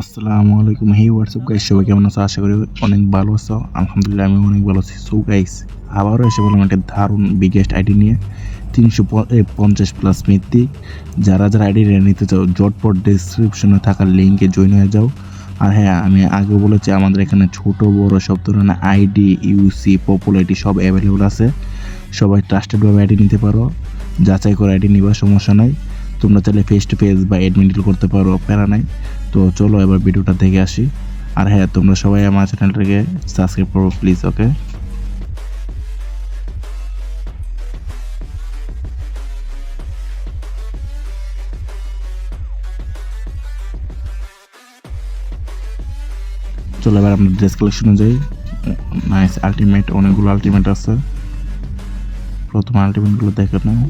আসসালামু আলাইকুম। হেই WhatsApp guys, সবাই কেমন আছো? আশা করি অনেক ভালো আছো। আলহামদুলিল্লাহ আমি অনেক ভালো আছি। সো গাইস, আবারও এসে বললাম একটা দারুণ বিগেস্ট আইডি নিয়ে 350+ মিথিক। যারা যারা আইডি নিতে চাও জটপট ডিসক্রিপশনে থাকা লিঙ্কে জয়েন হয়ে যাও। আর হ্যাঁ, আমি আগে বলেছি আমাদের এখানে ছোট বড় সব ধরনের আইডি, ইউসি, পপুলারিটি সব অ্যাভেলেবল আছে। সবাই ট্রাস্টেডভাবে আইডি নিতে পারো, যাচাই করে আইডি নিবা, সমস্যা নাই। তোমরা চাইলে ফেস টু ফেস বা অ্যাডমিন ডিল করতে পারো, প্যারা নাই। তো চলো এবার ভিডিওটা দেখে আসি। আর হ্যাঁ, তোমরা সবাই আমার চ্যানেলটাকে সাবস্ক্রাইব করো প্লিজ, ওকে? চলো এবার আমরা ড্রেস কালেকশনে যাই। নাইস আলটিমেট, অনেকগুলো আলটিমেট আছে। প্রথম আলটিমেটগুলো দেখে নাও।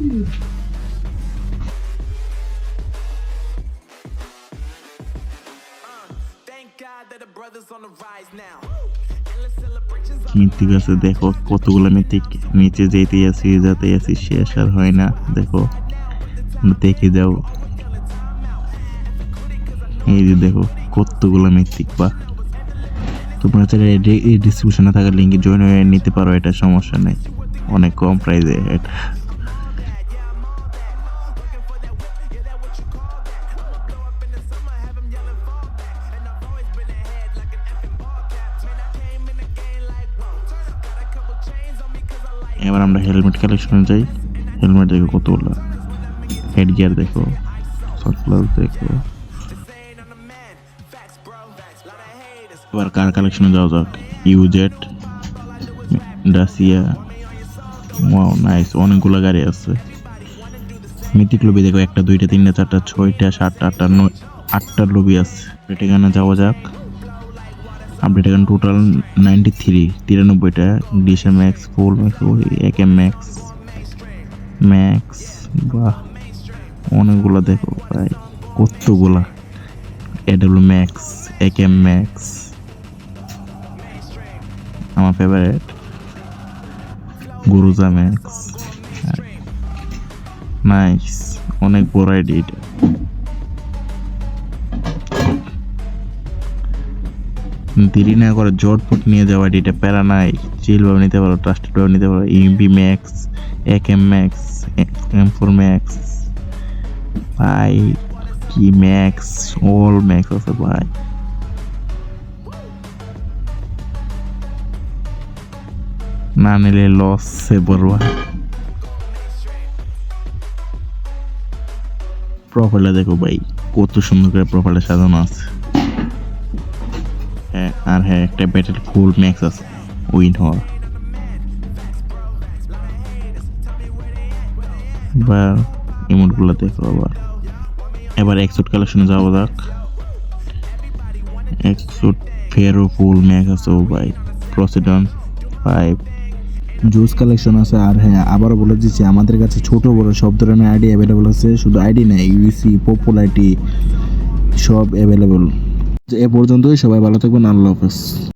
মিথিক আছে, দেখো কতগুলো মিথিক। নিচে যেতেই আছি শেষ আর হয় না। দেখো, দেখে যাও। এই যে দেখো কতগুলো মিথিক। বা তোমরা চাইলে এই ডিসক্রিপশনে থাকা লিঙ্কে জয়েন হয়ে নিতে পারো, এটা সমস্যা নেই, অনেক কম প্রাইসে এটা। এবার আমরা হেলমেট কালেকশনে যাই। হেলমেট দেখো কতগুলো, হেড গিয়ার দেখো, সানগ্লাস দেখো। এবার কার কালেকশনে যাওয়া যাক। ইউজেট, ডাসিয়া, ওয়াও নাইস, অনেকগুলো গাড়ি আছে। মিথিক লবি দেখো, 1টা 2টা 3টা 4টা 6টা 7টা 8টা 9 8টা লবি আছে। এখানে যাওয়া যাক। আপডেট এখানে টোটাল 93টা। DSM max, full max, AKM max, max. বাহ, অনেকগুলো দেখো ভাই, কতগুলা। এডব্লিউ ম্যাক্স, একেএম ম্যাক্স, আমার ফেভারিট গুরুজা ম্যাক্স। নাইস, অনেক বড় আইডি এটা। দেরি না করে জটপট নিয়ে যাওয়া আইডিটা, প্যারা নাই। চিলভাবে নিতে পারো, ট্রাস্টেডভাবে নিতে পারো। UB max, AKM max, M4 max, ভাই কি ম্যাক্স, অল ম্যাক্স আছে ভাই। না নিলে লসে পড়বা। প্রোফাইলটা দেখো ভাই, কত সুন্দর করে প্রোফাইলটা সাজানো আছে। হ্যাঁ, আর হ্যাঁ, একটা ব্যাটেল ফুল ম্যাক্স আছে উইন হওয়ার। বা ইমোটগুলো দেখো আবার। এবার এক্সুট কালেকশনে যাওয়া যাক। এক্সুট ফেরো ফুল ম্যাক্স আছে ও ভাই। প্রসিডন 5 জুস কালেকশন আছে। আর হ্যাঁ, আবারও বলে দিচ্ছি আমাদের কাছে ছোট বড় সব ধরনের আইডি অ্যাভেলেবল আছে। শুধু আইডি না, ইউসি, পপুলারিটি সব অ্যাভেলেবল। এ পর্যন্তই, সবাই ভালো থাকবেন, আল্লাহ হাফেজ।